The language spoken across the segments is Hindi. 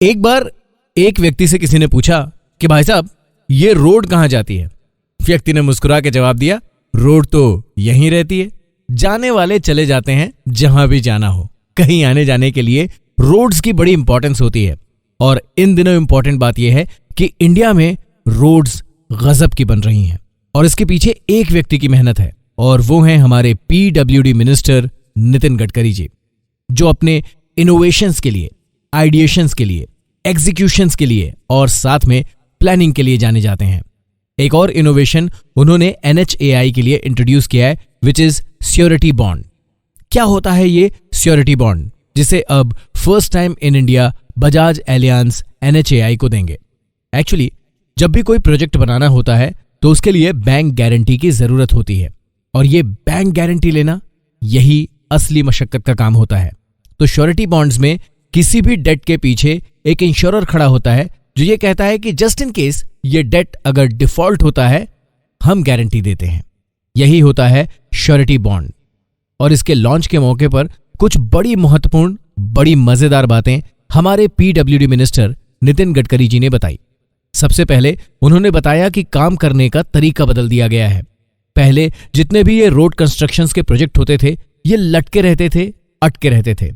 एक बार एक व्यक्ति से किसी ने पूछा कि भाई साहब ये रोड कहां जाती है। व्यक्ति ने मुस्कुरा के जवाब दिया, रोड तो यहीं रहती है, जाने वाले चले जाते हैं जहां भी जाना हो। कहीं आने जाने के लिए रोड्स की बड़ी इंपॉर्टेंस होती है और इन दिनों इंपॉर्टेंट बात यह है कि इंडिया में रोड्स गजब की बन रही हैं और इसके पीछे एक व्यक्ति की मेहनत है और वो हैं हमारे पीडब्ल्यूडी मिनिस्टर नितिन गडकरी जी, जो अपने इनोवेशंस के लिए, आइडिएशंस के लिए, एग्जीक्यूशंस के लिए और साथ में प्लानिंग के लिए जाने जाते हैं। एक और इनोवेशन उन्होंने NHAI के लिए इंट्रोड्यूस किया है, विच इज श्योरिटी बॉन्ड। क्या होता है ये श्योरिटी बॉन्ड, जिसे अब first time in India Bajaj Alliance NHAI को देंगे। एक्चुअली जब भी कोई प्रोजेक्ट बनाना होता है तो उसके लिए बैंक गारंटी की जरूरत होती है और ये बैंक गारंटी लेना यही असली मशक्कत का काम होता है। तो श्योरिटी बॉन्ड्स में किसी भी डेट के पीछे एक इंश्योरर खड़ा होता है जो ये कहता है कि जस्ट इन केस ये डेट अगर डिफॉल्ट होता है हम गारंटी देते हैं। यही होता है श्योरिटी बॉन्ड। और इसके लॉन्च के मौके पर कुछ बड़ी महत्वपूर्ण, बड़ी मजेदार बातें हमारे पीडब्ल्यूडी मिनिस्टर नितिन गडकरी जी ने बताई। सबसे पहले उन्होंने बताया कि काम करने का तरीका बदल दिया गया है। पहले जितने भी ये रोड कंस्ट्रक्शंस के प्रोजेक्ट होते थे ये लटके रहते थे, अटके रहते थे।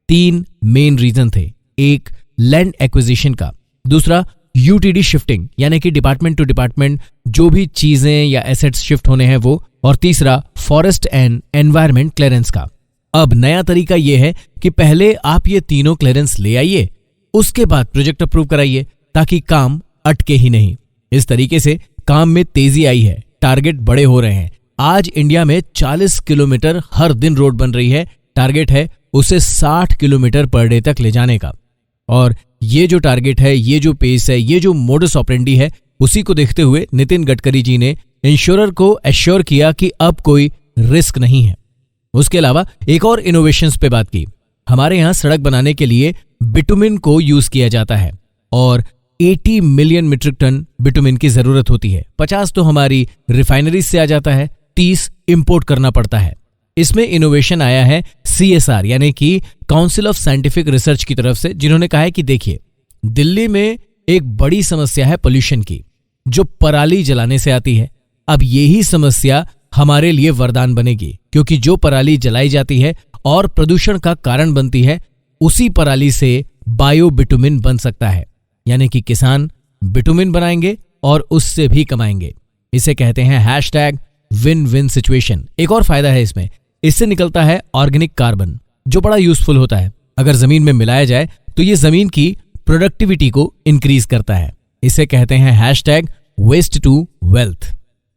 3 मेन रीजन थे। एक, लैंड एक्विजिशन का। दूसरा, यूटीडी शिफ्टिंग, यानी कि डिपार्टमेंट टू डिपार्टमेंट जो भी चीजें या एसेट्स शिफ्ट होने हैं वो। और तीसरा, फॉरेस्ट एंड एनवायरमेंट क्लियरेंस का। अब नया तरीका यह है कि पहले आप ये तीनों क्लियरेंस ले आइए, उसके बाद प्रोजेक्ट अप्रूव कराइए ताकि काम अटके ही नहीं। इस तरीके से काम में तेजी आई है, टारगेट बड़े हो रहे हैं। आज इंडिया में 40 किलोमीटर हर दिन रोड बन रही है। टारगेट है उसे 60 किलोमीटर पर डे तक ले जाने का। और ये जो टारगेट है, ये जो पेस है, ये जो मोडस ऑपरेंडी है, उसी को देखते हुए नितिन गडकरी जी ने इंश्योरर को एश्योर किया कि अब कोई रिस्क नहीं है। उसके अलावा एक और इनोवेशंस पे बात की। हमारे यहां सड़क बनाने के लिए बिटुमिन को यूज किया जाता है और 80 मिलियन मीट्रिक टन बिटुमिन की जरूरत होती है। 50 तो हमारी रिफाइनरीज से आ जाता है, 30 इंपोर्ट करना पड़ता है। इसमें इनोवेशन आया है CSR यानी कि काउंसिल ऑफ साइंटिफिक रिसर्च की तरफ से, जिन्होंने कहा है कि देखिए दिल्ली में एक बड़ी समस्या है पोल्यूशन की, जो पराली जलाने से आती है। अब यही समस्या हमारे लिए वरदान बनेगी, क्योंकि जो पराली जलाई जाती है और प्रदूषण का कारण बनती है, उसी पराली से बायो बिटुमिन बन सकता है। यानी कि किसान बिटुमिन बनाएंगे और उससे भी कमाएंगे। इसे कहते हैं विन विन सिचुएशन। एक और फायदा है इसमें, इससे निकलता है ऑर्गेनिक कार्बन, जो बड़ा यूजफुल होता है। अगर जमीन में मिलाया जाए तो ये जमीन की प्रोडक्टिविटी को इंक्रीज करता है। इसे कहते हैं वेस्ट टू वेल्थ।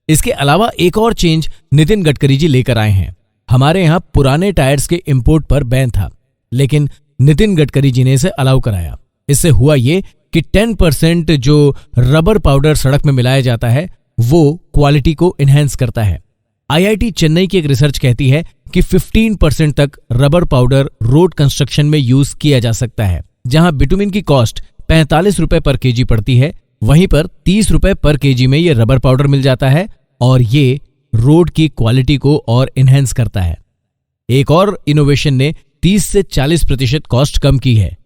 इसके अलावा एक और चेंज नितिन गडकरी जी लेकर आए हैं। हमारे यहां पुराने टायर्स के इंपोर्ट पर बैन था, लेकिन नितिन गडकरी जी ने इसे अलाउ कराया। इससे हुआ ये कि 10% जो रबर पाउडर सड़क में मिलाया जाता है वो क्वालिटी को इनहेंस करता है। IIT चेन्नई की एक रिसर्च कहती है कि 15% तक रबर पाउडर रोड कंस्ट्रक्शन में यूज किया जा सकता है। जहां बिटुमिन की कॉस्ट 45 रुपए पर केजी पड़ती है, वहीं पर 30 रुपए पर केजी में ये रबर पाउडर मिल जाता है और ये रोड की क्वालिटी को और इनहेंस करता है। एक और इनोवेशन ने 30 से 40% कॉस्ट कम की है।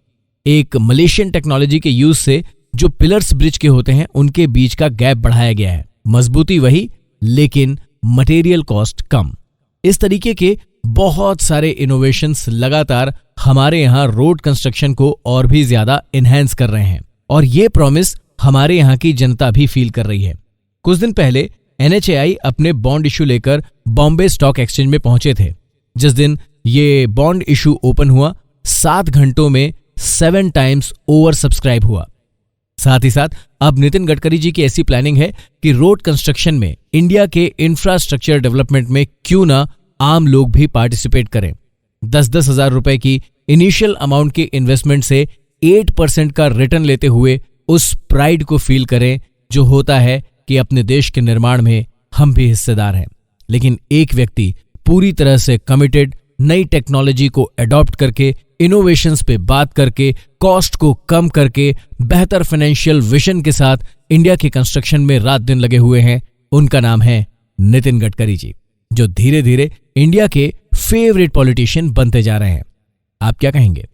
एक मलेशियन टेक्नोलॉजी के यूज से जो पिलर्स ब्रिज के होते हैं उनके बीच का गैप बढ़ाया गया है। मजबूती वही, लेकिन मटेरियल कॉस्ट कम। इस तरीके के बहुत सारे इनोवेशंस लगातार हमारे यहां रोड कंस्ट्रक्शन को और भी ज्यादा इनहेंस कर रहे हैं और ये प्रॉमिस हमारे यहां की जनता भी फील कर रही है। कुछ दिन पहले NHAI अपने बॉन्ड इशू लेकर बॉम्बे स्टॉक एक्सचेंज में पहुंचे थे। जिस दिन ये बॉन्ड इशू ओपन हुआ, 7 घंटों में 7 टाइम्स ओवर सब्सक्राइब हुआ। साथ ही साथ अब नितिन गडकरी जी की ऐसी प्लानिंग है कि रोड कंस्ट्रक्शन में इंडिया के इंफ्रास्ट्रक्चर डेवलपमेंट में क्यों ना आम लोग भी पार्टिसिपेट करें। 10-10 हजार रुपए की इनिशियल अमाउंट की इन्वेस्टमेंट से 8% का रिटर्न लेते हुए उस प्राइड को फील करें जो होता है कि अपने देश के निर्माण में हम भी हिस्सेदार हैं। लेकिन एक व्यक्ति पूरी तरह से कमिटेड, नई टेक्नोलॉजी को अडॉप्ट करके, इनोवेशंस पे बात करके, कॉस्ट को कम करके, बेहतर फाइनेंशियल विजन के साथ इंडिया के कंस्ट्रक्शन में रात दिन लगे हुए हैं। उनका नाम है नितिन गडकरी जी, जो धीरे धीरे इंडिया के फेवरेट पॉलिटिशियन बनते जा रहे हैं। आप क्या कहेंगे?